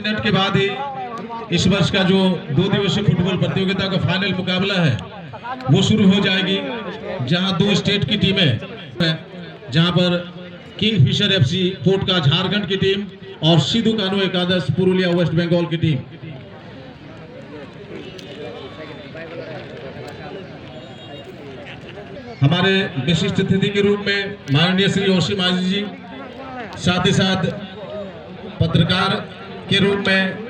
Minute के बाद ही इस वर्ष का जो 2 दिवसीय फुटबॉल प्रतियोगिता का फाइनल मुकाबला है वो शुरू हो जाएगी, जहां 2 स्टेट की टीमें, जहां पर किंगफिशर एफसी पोटका झारखंड की टीम और सिधू कान्हू एकादश पुरुलिया वेस्ट बंगाल की टीम। हमारे विशिष्ट अतिथि के रूप में माननीय श्री ओशी मांझी जी, साथ ही साथ पत्रकार के रूप में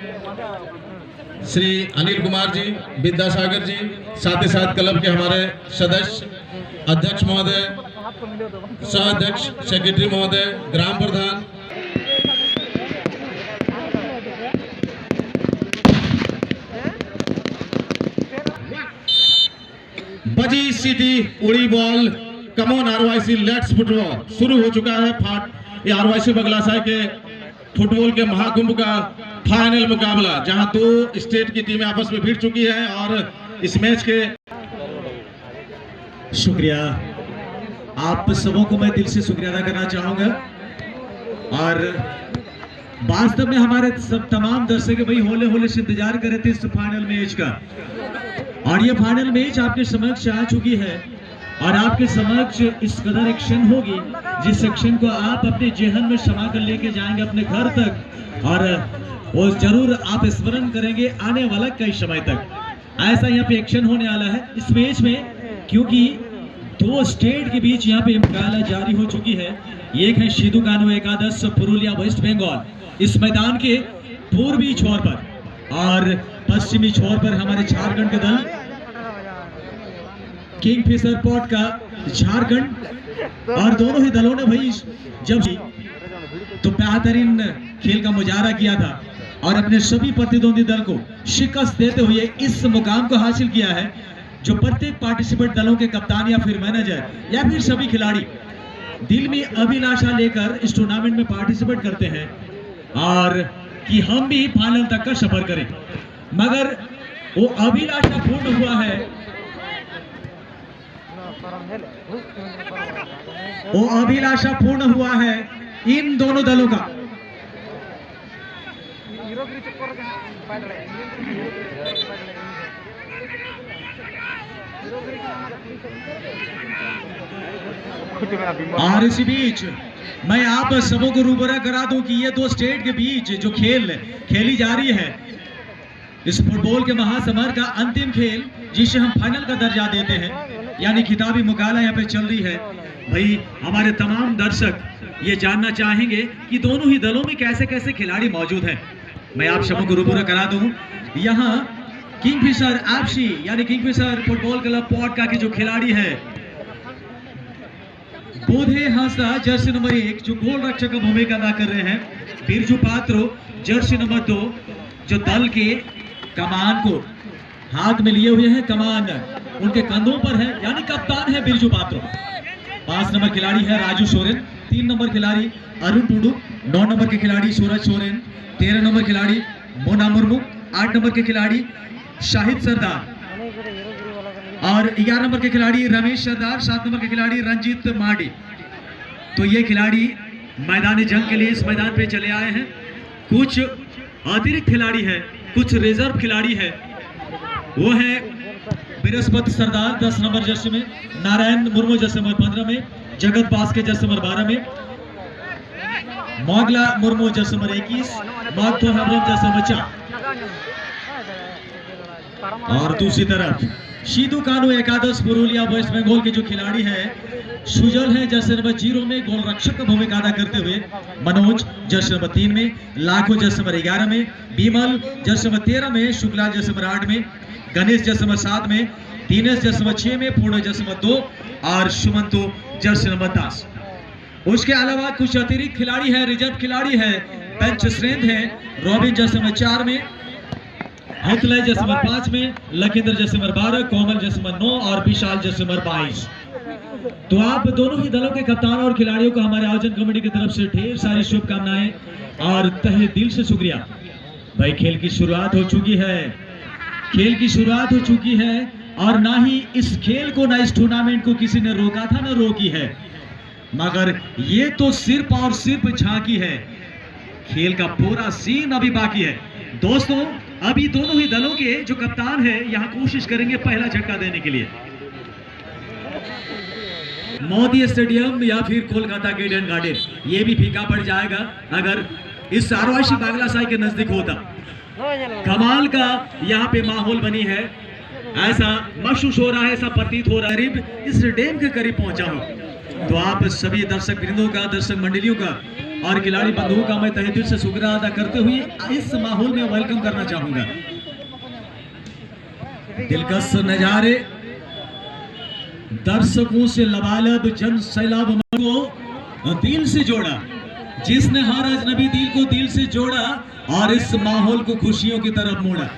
श्री अनिल कुमार जी, विद्यासागर जी, साथ ही साथ क्लब के हमारे सदस्य, अध्यक्ष महोदय, सह अध्यक्ष, सेक्रेटरी महोदय, ग्राम प्रधान, बजी सिटी उड़ी बॉल, कमोन आरवाईसी लेट्स फुटबॉल शुरू हो चुका है। ये आरवाईसी बगलासाय के फुटबॉल के महाकुंभ का फाइनल मुकाबला, जहां 2 स्टेट की टीमें आपस में भिड़ चुकी हैं और इस मैच के शुक्रिया आप सबों को मैं दिल से शुक्रिया अदा करना चाहूंगा। और वास्तव में हमारे सब तमाम दर्शक भाई होले होले से इंतजार कर रहे थे इस फाइनल मैच का, और ये फाइनल मैच आपके समक्ष आ चुकी है और आपके समक्ष इस कदर एक क्षण होगी जिस क्षण को आप अपने जेहन में समा कर लेके जाएंगे अपने घर तक, और वो जरूर आप स्मरण करेंगे आने वाला कई समय तक। ऐसा यहाँ पे एक्शन होने वाला है इस मैच में, क्योंकि 2 स्टेट के बीच यहाँ पे मुकाबला जारी हो चुकी है। एक है सिधू कान्हू एकादश पुरुलिया वेस्ट बंगाल इस मैदान के पूर्वी छोर पर, और पश्चिमी छोर पर हमारे झारखंड के दल किंगफिशर पॉट का झारखंड। और दोनों ही दलों ने भाई जब तो बेहतरीन खेल का मुजाहरा किया था और अपने सभी प्रतिद्वंदी दल को शिकस्त देते हुए इस मुकाम को हासिल किया है, जो प्रत्येक पार्टिसिपेंट दलों के कप्तान या फिर मैनेजर या फिर सभी खिलाड़ी दिल में अभिलाषा लेकर इस टूर्नामेंट में पार्टिसिपेट करते हैं और कि हम भी फाइनल तक का सफर करें। मगर वो अभिलाषा पूर्ण हुआ है, वो अभिलाषा पूर्ण हुआ है इन दोनों दलों का। और इसी बीच मैं आप सबों को रूबरा करा दूं कि ये 2 स्टेट के बीच जो खेल खेली जा रही है, इस फुटबॉल के महासमर का अंतिम खेल जिसे हम फाइनल का दर्जा देते हैं, यानी खिताबी मुकाबला यहाँ पे चल रही है। भाई हमारे तमाम दर्शक ये जानना चाहेंगे कि दोनों ही दलों में कैसे कैसे खिलाड़ी मौजूद हैं। मैं आप सबों को रूबरा करा दूं, यहाँ किंगफिशर एफसी यानी किंगफिशर फुटबॉल क्लब पॉटका के जो खिलाड़ी है बोधे हासा जर्सी नंबर 1 जो गोल रक्षक का भूमिका अदा कर रहे हैं, बिरजू पात्रो जर्सी नंबर 2 जो दल के कमान को हाथ में लिए हुए हैं, कमान उनके कंधों पर है, यानी कप्तान है बिरजू पात्रो। 5 नंबर खिलाड़ी है राजू सोरेन, 3 नंबर खिलाड़ी अरुण टुडू, 9 नंबर के खिलाड़ी सूरज सोरेन, 13 नंबर खिलाड़ी मोना मुर्मू, 8 नंबर के खिलाड़ी शाहिद सरदार और 11 नंबर के खिलाड़ी रमेश सरदार, 7 नंबर के खिलाड़ी रंजीत माडी। तो ये खिलाड़ी मैदानी जंग के लिए इस मैदान पे चले आए हैं। कुछ अतिरिक्त खिलाड़ी है, कुछ रिजर्व खिलाड़ी है, वो है बृहस्पति सरदार 10 नंबर जर्सी में, नारायण मुर्मू जर्सी नंबर 15 में, जगत बास्के जर्सी नंबर 12 में, Mogla Murmu jersey number 21, Magatho Hembrom jersey number 4। और दूसरी तरफ सिधू कान्हू एकादश पुरुलिया वेस्ट बंगाल के जो खिलाड़ी है सुजल है जर्सी नंबर 0 में, गोल रक्षक का भूमिका अदा करते हुए मनोज जर्सी नंबर 3 में, लाखो जर्सी नंबर 11 में, बीमल जर्सी नंबर 13 में, शुक्ला जर्सी नंबर 8 में, गणेश जर्सी नंबर 7 में, दिनेश जर्सी नंबर 6 में, पूर्ण जर्सी नंबर 2 और सुमंतो जर्सी नंबर 10। उसके अलावा कुछ अतिरिक्त खिलाड़ी है, रिजर्व खिलाड़ी है, बेंच स्ट्रेंथ है, रॉबिन जर्सी नंबर 4 में, हौतलाई जर्सी नंबर 5 में, लखिंदर जर्सी नंबर 12, कोमल जर्सी नंबर 9 और विशाल जर्सी नंबर 22। तो आप दोनों ही दलों के कप्तान और खिलाड़ियों को हमारे आयोजन कमेटी की तरफ से ढेर सारी शुभकामनाएं और तहे दिल से शुक्रिया। भाई खेल की शुरुआत हो चुकी है, खेल की शुरुआत हो चुकी है और ना ही इस खेल को, ना इस टूर्नामेंट को किसी ने रोका था, ना रोकी है, मगर ये तो सिर्फ और सिर्फ झांकी है खेल का पूरा सीन अभी बाकी है दोस्तों। अभी दोनों ही दलों के जो कप्तान है यहाँ कोशिश करेंगे पहला झटका देने के लिए। मोदी स्टेडियम या फिर कोलकाता के ईडन गार्डन, ये भी फीका पड़ जाएगा अगर इस आरवाशी बागलासाई के नजदीक होता। कमाल का यहाँ पे माहौल बनी है, ऐसा महसूस हो रहा है, ऐसा प्रतीत हो रहा है करीब इस डैम के करीब पहुंचा हूं। तो आप सभी दर्शक वृंदों का, दर्शक मंडलियों का और खिलाड़ी बंधुओं का मैं तहे दिल से शुक्रिया अदा करते हुए इस माहौल में वेलकम करना चाहूंगा। दिलकश नजारे, दर्शकों से लबालब जन सैलाब को दिल से जोड़ा, जिसने हर अजनबी दिल को दिल से जोड़ा और इस माहौल को खुशियों की तरफ मोड़ा।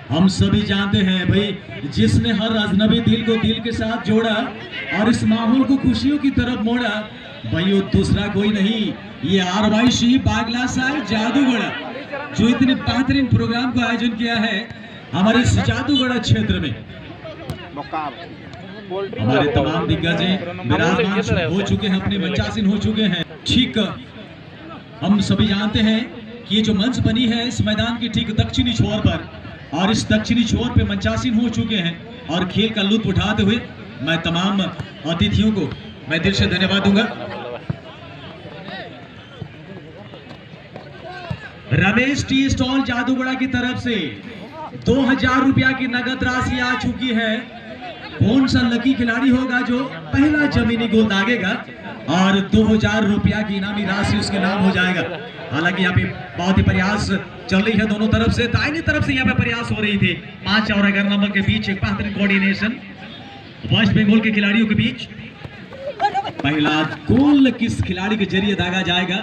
हम सभी जानते हैं भाई, जिसने हर अजनबी दिल को दिल के साथ जोड़ा और इस माहौल को खुशियों की तरफ मोड़ा, भाई वो दूसरा कोई नहीं, ये आरवाशी बागलासाई जादूगढ़ा, जो इतने बेहतरीन प्रोग्राम का आयोजन किया है हमारे इस जादूगढ़ा क्षेत्र में। हमारे तमाम दिग्गज विराजमान हो चुके हैं, अपने मंचासीन हो चुके हैं। ठीक, हम सभी जानते हैं कि ये जो मंच बनी है इस मैदान के ठीक दक्षिणी छोर पर, और इस दक्षिणी छोर पे मंचासीन हो चुके हैं और खेल का लुत्फ उठाते हुए मैं तमाम अतिथियों को मैं दिल से धन्यवाद दूंगा। रमेश टी स्टॉल जादूगढ़ा की तरफ से 2000 रुपया की नगद राशि आ चुकी है। कौन सा लकी खिलाड़ी होगा जो पहला जमीनी गोल दागेगा और 2000 रुपया की इनामी राशि उसके नाम हो जाएगा। हालांकि यहाँ पे बहुत ही प्रयास चल रही है दोनों तरफ से, दाहिनी तरफ से यहाँ पे प्रयास हो रही थी 5 और 11 नंबर के बीच एक बेहतरीन कोऑर्डिनेशन वेस्ट बंगाल के खिलाड़ियों के बीच। पहला गोल किस खिलाड़ी के जरिए दागा जाएगा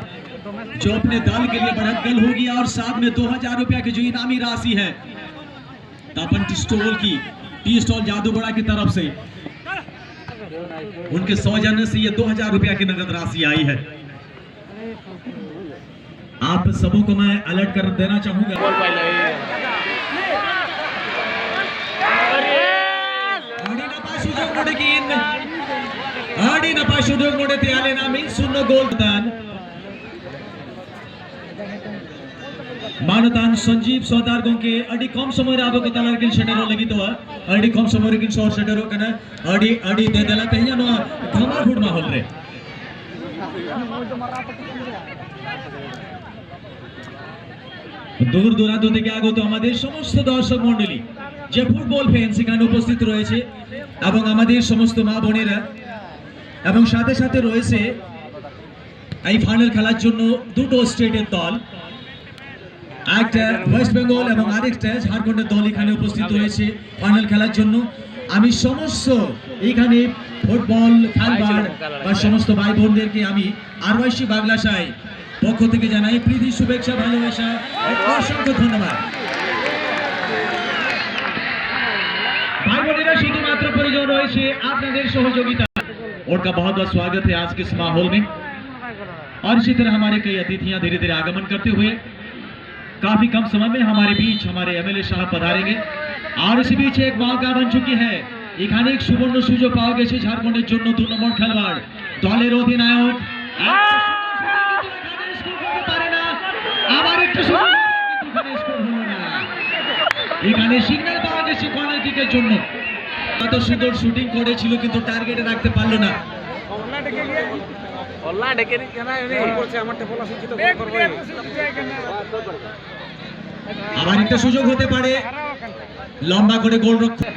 जो अपने दल के लिए बढ़त गल होगी और साथ में 2000 रुपया की जो इनामी राशि है तपन टी स्टॉल जादूगढ़ा की तरफ से उनके सौजन्य से ये 2000 रुपया की नगद राशि आई है। आप सबों को मैं अलर्ट कर देना चाहूंगा। मानतान संजीव सौदारगों के अड़ी कम समय आबो को तलार के शेडरो लगी तो अड़ी कम समय के शॉर्ट शेडरो कना अड़ी दे देला तहिया नो घमाघूट माहौल रे। দূর দূরান্ত থেকে আগত আমাদের সমস্ত দর্শক মণ্ডলী যে ফুটবল ফ্যান সেখানে উপস্থিত রয়েছে এবং আমাদের সমস্ত মা বোনেরা এবং সাথে সাথে রয়েছে এই ফাইনাল খেলার জন্য দুটো স্টেটের দল, একটা ওয়েস্ট বেঙ্গল এবং আরেকটা ঝাড়খণ্ডের দল এখানে উপস্থিত রয়েছে ফাইনাল খেলার জন্য। আমি সমস্ত এখানে ফুটবল খেলোয়াড় বা সমস্ত ভাই বোনদেরকে আমি আরওয়াইসি বাগলাসাই পক্ষ থেকে জানাই প্রীতি, শুভেচ্ছা, ভালোবাসা, অসংখ্য ধন্যবাদ। भाई बोनेरा शुधुमात्र प्रयोजन रही आपनादेर सहयोगिता, उनका बहुत बहुत स्वागत है आज के इस माहौल में। और इसी तरह हमारे कई अतिथियां धीरे धीरे आगमन करते हुए काफी कम समय में हमारे बीच हमारे एमएलए साहब पधारेंगे। और इसी बीच एक मौका बन चुकी है, এখানে एक सुवर्ण সুযোগ পাওয়া গেছে ঝাড়খণ্ডের জন্য 2 নম্বর খেলোয়াড় দলের অধিনায়ক আবার একটু এখানে সিগন্যাল পাওয়া গেছে কর্নার কিকের জন্য। কত সুন্দর শুটিং করেছিল কিন্তু টার্গেটে রাখতে পারলো না। আবার একটা সুযোগ হতে পারে, লম্বা করে গোলরক্ষক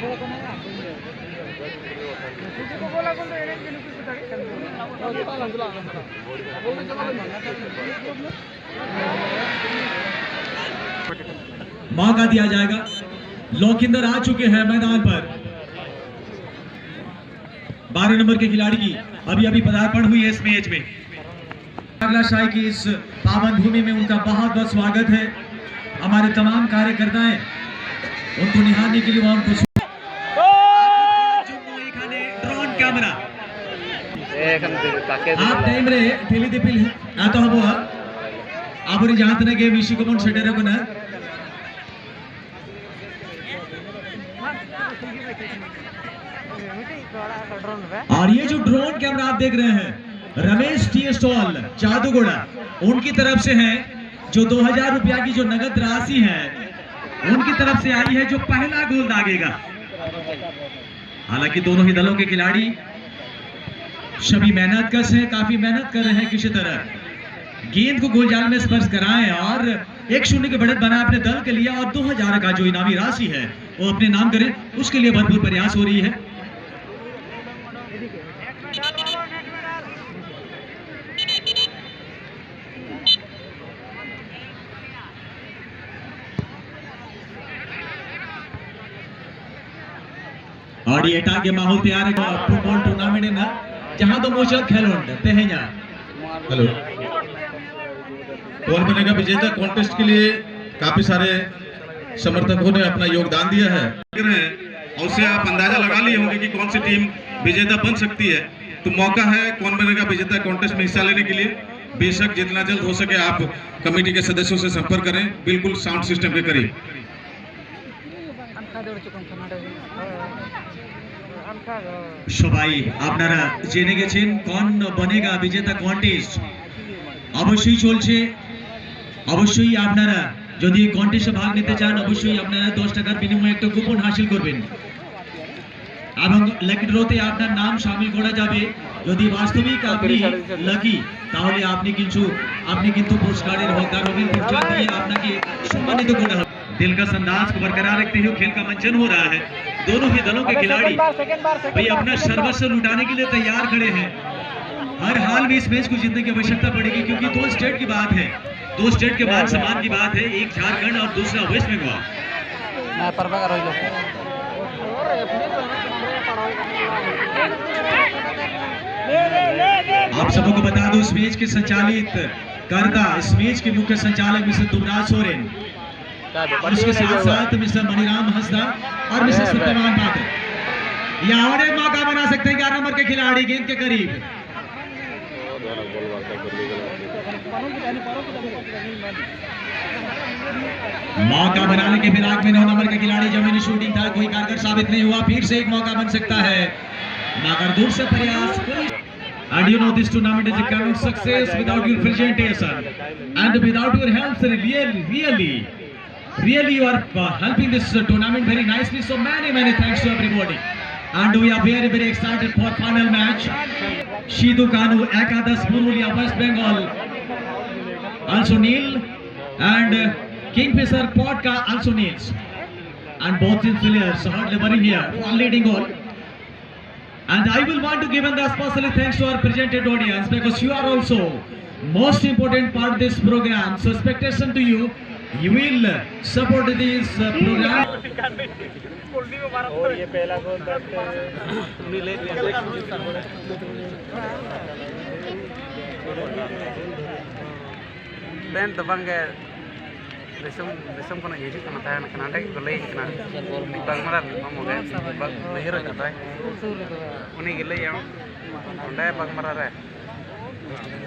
मौका दिया जाएगा। लोकिंदर आ चुके हैं मैदान पर। 12 नंबर के खिलाड़ी की अभी पदार्पण हुई है इस मैच में। बागलासाई की इस पावन भूमि में उनका बहुत बहुत स्वागत है। हमारे तमाम कार्यकर्ताएं उनको निहारने के लिए वहां उनको ड्रोन कैमरा आप टाइम रे ठेली दिपिल आता हबो आपरी जानते के विशी कमन सेटर को ना। और ये जो ड्रोन कैमरा आप देख रहे हैं रमेश टी स्टॉल जादूगढ़ा उनकी तरफ से है। जो 2000 रुपया की जो नगद राशि है उनकी तरफ से आई है, जो पहला गोल दागेगा। हालांकि दोनों ही दलों के खिलाड़ी सभी मेहनतकश हैं, काफी मेहनत कर रहे हैं, किसी तरह गेंद को गोलजाल में स्पर्श कराएं और 1-0 के बढ़त बना अपने दल के लिए, और 2000 का जो इनामी राशि है वो अपने नाम करें, उसके लिए भरपूर प्रयास हो रही है। और ये टाके माहौल तैयार है फुटबॉल टूर्नामेंट है ना, जहां तो मोचल खेलोंड तेहኛ हेलो, कौन बनेगा विजेता कॉन्टेस्ट के लिए काफी सारे समर्थकों ने अपना योगदान दिया है और उससे आप अंदाजा लगा लिए होंगे कि कौन सी टीम विजेता बन सकती है। तो मौका है कौन बनेगा विजेता कॉन्टेस्ट में हिस्सा लेने के लिए। बेशक जितना जल्द हो सके आप कमेटी के सदस्यों से संपर्क करें, बिल्कुल साउंड सिस्टम के करीब। সবাই আপনারা জেনে গেছেন কোন বনেগা বিজেতা কন্টেস্ট অবশ্যই চলছে। অবশ্যই আপনারা যদি এই কন্টেস্টে ভাগ নিতে চান অবশ্যই আপনারা 10 টাকার বিনিময়ে একটা কুপন হাসিল করবেন এবং লাকি ড্রতে আপনার নাম শামিল করা যাবে। যদি বাস্তবিক আপনি লাকি তাহলে আপনি কিন্তু পুরস্কারের হকদার হবেন। পুরস্কার দিয়ে আপনাকে সম্মানিত করা হবে। दिल का अंदाज को बरकरार रखते हुए खेल का मंचन हो रहा है। दोनों ही दलों के खिलाड़ी भाई अपना सर्वस्व लुटाने के लिए तैयार खड़े हैं। हर हाल में इस मैच को जीतने की आवश्यकता पड़ेगी, क्योंकि 2 स्टेट की बात है, 2 स्टेट के बाद समान की बात है, एक झारखंड और दूसरा वेस्ट बंगाल। आप सबको बता दो इस मैच के संचालित करता, इस मैच के मुख्य संचालक मिस्टर दुबराज सोरेन और इसके साथ साथ मिस्टर मणिराम हंसदा और मिस्टर सत्यवान पात्र। या और एक मौका बना सकते हैं 11 नंबर के खिलाड़ी गेंद के करीब। मौका बनाने के फिराक में 9 नंबर के खिलाड़ी जमीनी शूटिंग था, कोई कारगर साबित नहीं हुआ। फिर से एक मौका बन सकता है, मगर दूर से प्रयास। And you know this tournament is a kind of success without your presentation and without your help. Really you are helping this tournament very nicely. So many thanks to everybody. And we are very excited for final match. Shidu Kanu, Ekadas Purulia, West Bengal also kneel, and Kingfisher Podka also kneels. And both these players are delivering here for leading goal. And I will want to give the especially thanks to our presented audience, because you are also most important part of this program. So expectation to you, you will support this program. ये पहला गोल Ben tabangge resum kono yeji kono tahan kanada golai kana bagmara mamoge bahiro jata uni gile yang onde bagmara re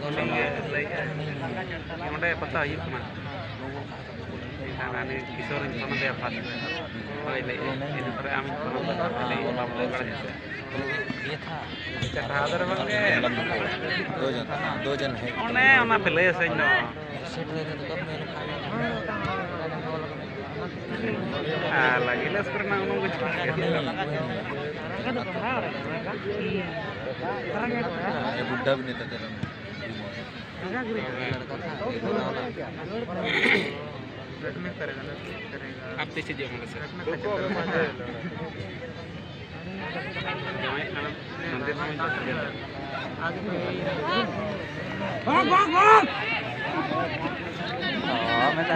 uni lay onde pata ayuk kana ane kisor kono de fat oi lay ini pore amin kono lay bablo kara jese ये था चक्रादर बंगे दो जन है ओने ओना पहले से no set दे तो कब मैंने खाया लगी लेस करना उनको कुछ ये बुड्ढा भी नहीं था तेरा में करेगा आप पीछे जाओ मेरे से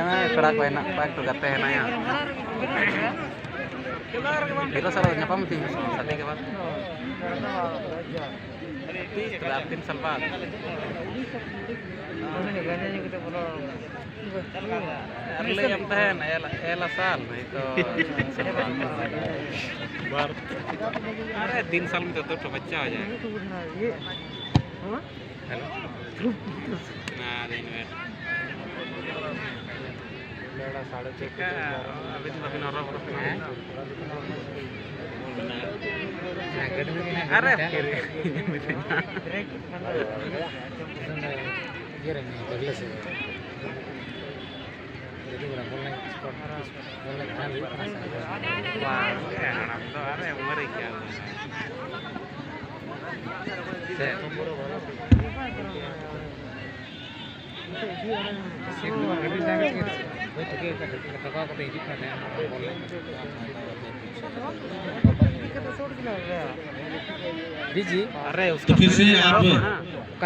मैं कड़ा को ना पैक तो करते हैं ना यार फिर सर नपम थी शादी के बाद 3 साल बाद अरे हमता है ना एला साल नहीं तो अरे 3 साल में तो बच्चा हो जाएगा हेलो ना दिन में लड़ा 6.5 अभी तो अभी नौरा बरस में है अरे फिर ये रहने बगले से Wah, anak itu ada yang ngeri ya. तो फिर से आप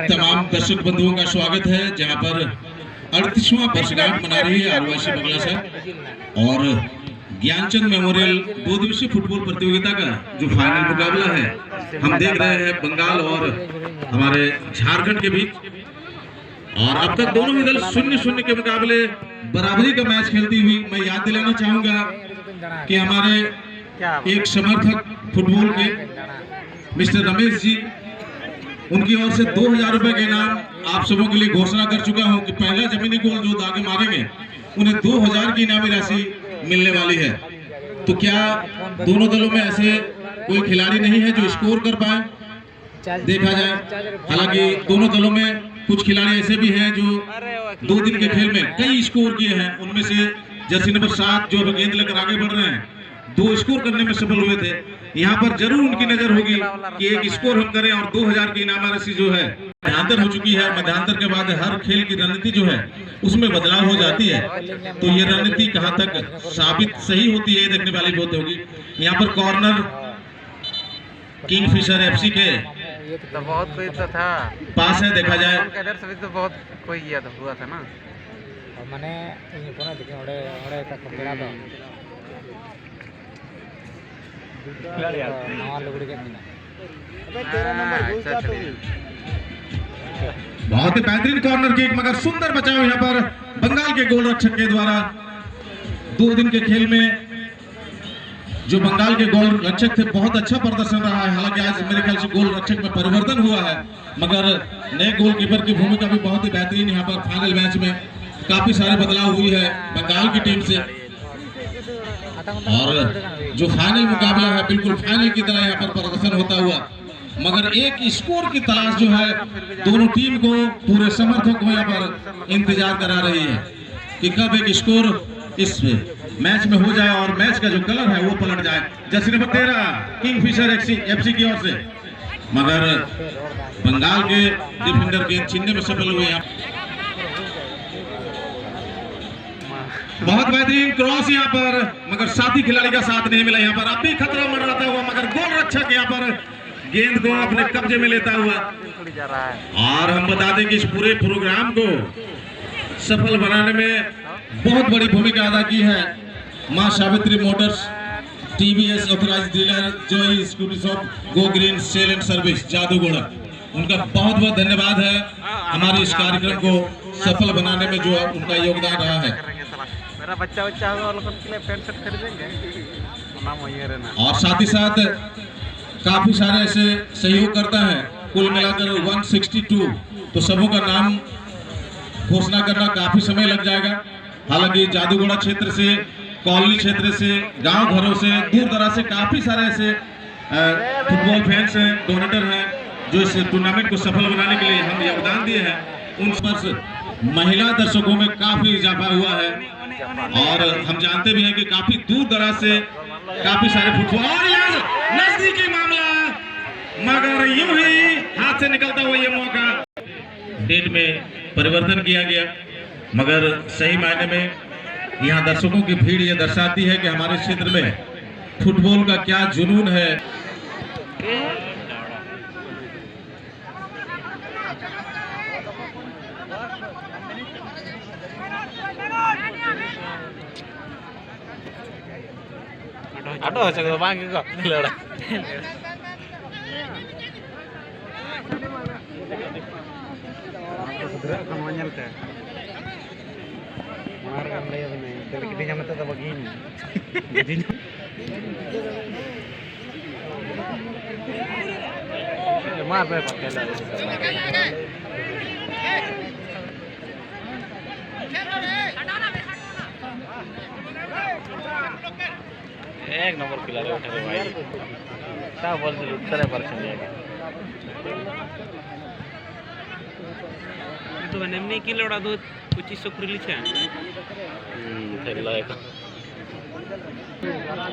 तमाम दर्शक बंधुओं का स्वागत है जहां पर 38वां वर्षगांठ मना रही है आरवासी बंगला साहब और ज्ञानचंद मेमोरियल 2 दिवसीय फुटबॉल प्रतियोगिता का जो फाइनल मुकाबला है हम देख रहे हैं बंगाल और हमारे झारखंड के बीच। और अब तक दोनों ही दल 0-0 के मुकाबले बराबरी का मैच खेलती हुई मैं याद दिलाना चाहूंगा कि हमारे एक समर्थक फुटबॉल के मिस्टर रमेश जी, उनकी ओर से 2000 रुपए के इनाम आप सबों के लिए घोषणा कर चुका हूं कि पहला जमीनी गोल जो दागे मारेंगे उन्हें 2000 की इनामी राशि मिलने वाली है। तो क्या दोनों दलों में ऐसे कोई खिलाड़ी नहीं है जो स्कोर कर पाए देखा जाए। हालांकि दोनों दलों में कुछ खिलाड़ी ऐसे भी हैं जो 2 दिन के खेल में कई स्कोर किए हैं। उनमें से जर्सी नंबर 7 जो गेंद लेकर आगे बढ़ रहे हैं 2 स्कोर करने में सफल हुए थे। यहाँ पर जरूर उनकी नजर होगी कि एक स्कोर हम करें और 2000 की इनाम राशि जो है मध्यांतर हो चुकी है। मध्यांतर के बाद हर खेल की रणनीति जो है उसमें बदलाव हो जाती है। तो ये रणनीति कहाँ तक साबित सही होती है देखने वाली बात होगी। यहाँ पर कॉर्नर किंगफिशर एफसी के तो बहुत कोई तो था पास है देखा जाए। इधर से भी तो बहुत कोई किया था हुआ था ना मैंने बहुत ही बेहतरीन कॉर्नर किक मगर सुंदर बचाव यहाँ पर बंगाल के गोल रक्षक के द्वारा। 2 दिन के खेल में जो बंगाल के गोल रक्षक थे बहुत अच्छा प्रदर्शन रहा है। हालांकि आज मेरे ख्याल से गोल रक्षक में परिवर्तन हुआ है मगर नए गोलकीपर की भूमिका भी बहुत ही बेहतरीन। यहाँ पर फाइनल मैच में काफी सारे बदलाव हुई है बंगाल की टीम से और जो फाइनल मुकाबला है बिल्कुल फाइनल की तरह यहाँ पर प्रदर्शन होता हुआ मगर एक स्कोर की तलाश जो है दोनों टीम को पूरे समर्थक को यहाँ पर इंतजार करा रही है कि कब एक स्कोर इस मैच में हो जाए और मैच का जो कलर है वो पलट जाए। जर्सी नंबर 13 किंगफिशर एफसी की ओर से मगर बंगाल के डिफेंडर गेंद छीनने में सफल हुए हैं। बहुत बेहतरीन क्रॉस यहाँ पर मगर साथी खिलाड़ी का साथ नहीं मिला। यहाँ पर अब भी खतरा मंडराता हुआ मगर गोल रक्षक यहाँ पर गेंद को अपने कब्जे में लेता हुआ। और हम बता दें कि इस पूरे प्रोग्राम को सफल बनाने में बहुत बड़ी भूमिका अदा की है मां Savitri motors TVS authorised dealer joy Scooty shop go green sale and service Jadugora. उनका बहुत बहुत धन्यवाद है हमारे इस कार्यक्रम को सफल बनाने में जो उनका योगदान रहा है। मेरा बच्चा होगा उनके लिए पैंट शर्ट खरीदेंगे और साथ ही साथ काफी सारे ऐसे सहयोग करता है कुल मिलाकर 162। तो सबों का नाम घोषणा करना काफी समय लग जाएगा। हालांकि जादूगोड़ा क्षेत्र से कॉलोनी क्षेत्र से गांव घरों से दूर दराज से काफी सारे ऐसे फुटबॉल फैंस हैं डोनेटर हैं जो इस टूर्नामेंट को सफल बनाने के लिए हम योगदान दिए हैं। उन पर महिला दर्शकों में काफी इजाफा हुआ है और हम जानते भी हैं कि काफी दूर दराज से काफी सारे फुटबॉल और नजदीकी मामला मगर यूं ही हाथ से निकलता हुआ ये मौका डेट में परिवर्तन किया गया मगर सही मायने में यहाँ दर्शकों की भीड़ ये दर्शाती है कि हमारे क्षेत्र में फुटबॉल का क्या जुनून है। Aduh, saya panggil kok. Lera. Segera kan manyal teh. Marah kan dia benar. Tapi kita nyampe tetap begini. Jadi maaf ya Pak Kela. एक नंबर खिलाड़ी उठा रहे भाई क्या बोल रहे उत्तर है परसेंट जाएगा तो मैंने नहीं किलो उड़ा दो 2500 kurili cha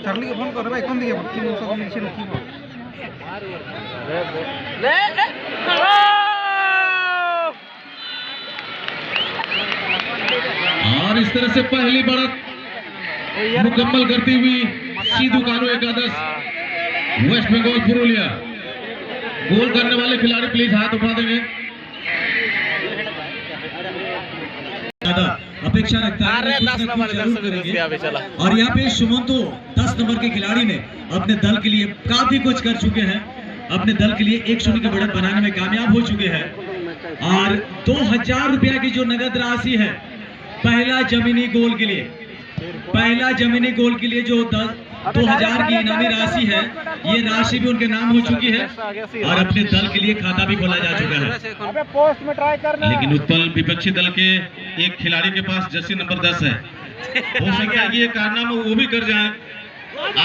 Charlie ke phone kar bhai kon diye ki 900 ko niche ki और इस तरह से पहली बढ़त मुकम्मल करती हुई सीधू कानू एकादश वेस्ट बंगाल पुरुलिया। गोल करने वाले खिलाड़ी प्लीज हाथ उठा देंगे। अपेक्षा रखता है कुछ ना कुछ जरूर करेंगे। और यहाँ पे सुमंतो 10 नंबर के खिलाड़ी ने अपने दल के लिए काफी कुछ कर चुके हैं, अपने दल के लिए 1-0 की बढ़त बनाने में कामयाब हो चुके हैं। और 2000 रुपया की जो नगद राशि है पहला जमीनी गोल के लिए, पहला जमीनी गोल के लिए जो 2000 की इनामी राशि है, ये राशि भी उनके नाम हो चुकी है और अपने दल के लिए खाता भी खोला जा चुका है। पोस्ट में ट्राई करना। लेकिन उत्पल विपक्षी दल के एक खिलाड़ी के पास जर्सी नंबर 10 है, हो सकता है कि ये कारनामा वो भी कर जाए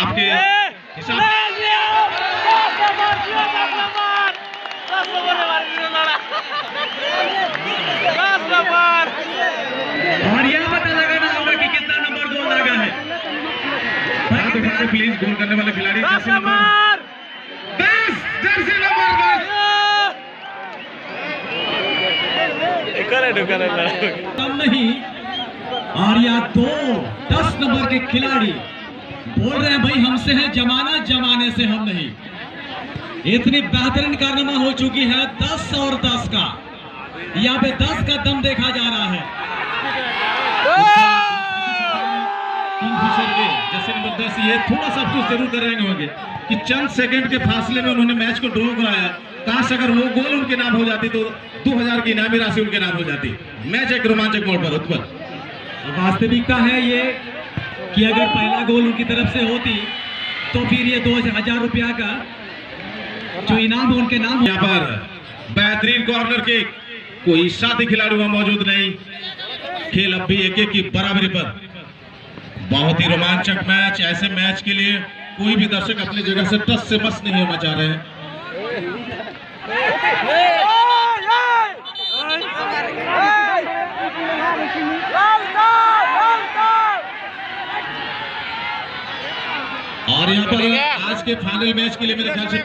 आपके हिसाब। और यह पता लगाना होगा कि कितना नंबर गोल लगा है। हाथ उठा के प्लीज गोल करने वाले खिलाड़ी जर्सी नंबर 10, जर्सी नंबर 10। कम नहीं। और यह 10 नंबर के खिलाड़ी बोल रहे हैं भाई हमसे है जमाना, जमाने से हम नहीं। इतनी बेहतरीन कारनामा हो चुकी है 10 और 10 का। यहाँ पे 10 का दम देखा जा रहा है। जैसे नंबर 10 ये थोड़ा सा अफसोस जरूर कर रहे होंगे कि चंद सेकंड के फासले में उन्होंने मैच को ड्रॉ कराया। काश अगर वो गोल उनके नाम हो जाती तो 2000 की इनामी राशि उनके नाम हो जाती। मैच एक रोमांचक मोड़ पर उत्पल। वास्तविकता है ये कि अगर पहला गोल उनकी तरफ से होती तो फिर ये 2000 रुपया का जो इनाम उनके नाम। यहाँ पर बेहतरीन कॉर्नर किक, कोई साथी खिलाड़ी वहां मौजूद नहीं। खेल अब भी 1-1 की बराबरी पर। बहुत ही रोमांचक मैच। ऐसे मैच के लिए कोई भी दर्शक अपनी जगह से टस से मस नहीं होना चाह रहे हैं। और यहाँ पर आज के फाइनल मैच के लिए मेरे ख्याल से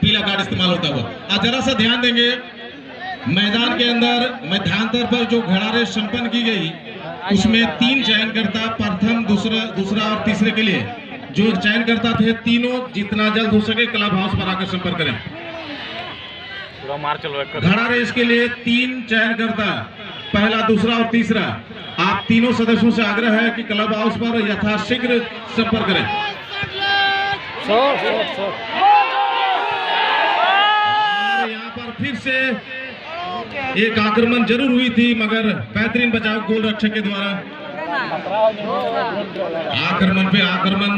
पीला कार्ड इस्तेमाल होता हुआ। जरा सा ध्यान देंगे मैदान के अंदर मध्यांतर पर जो घड़ारे संपन्न की गई उसमें 3 चयनकर्ता, प्रथम, दूसरा और तीसरे के लिए जो चयनकर्ता थे तीनों जितना जल्द हो सके क्लब हाउस पर आकर संपर्क करें। घड़ा रेस के लिए 3 चयनकर्ता, पहला, दूसरा और तीसरा। आप तीनों सदस्यों से आग्रह है कि क्लब हाउस पर यथाशीघ्र संपर्क करें। और यहाँ पर फिर से एक आक्रमण जरूर हुई थी मगर बेहतरीन बचाव गोल रक्षक के द्वारा। आक्रमण पे आक्रमण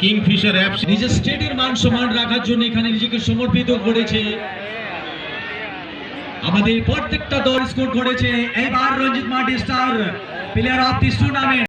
किंगफिशर एफसी নিজে স্টেটের মান সমান রাখার জন্য এখানে নিজেকে সমর্পিত করেছে। আমাদের প্রত্যেকটা দল স্কোর করেছে। এবার Ranjit Marti star player of this tournament.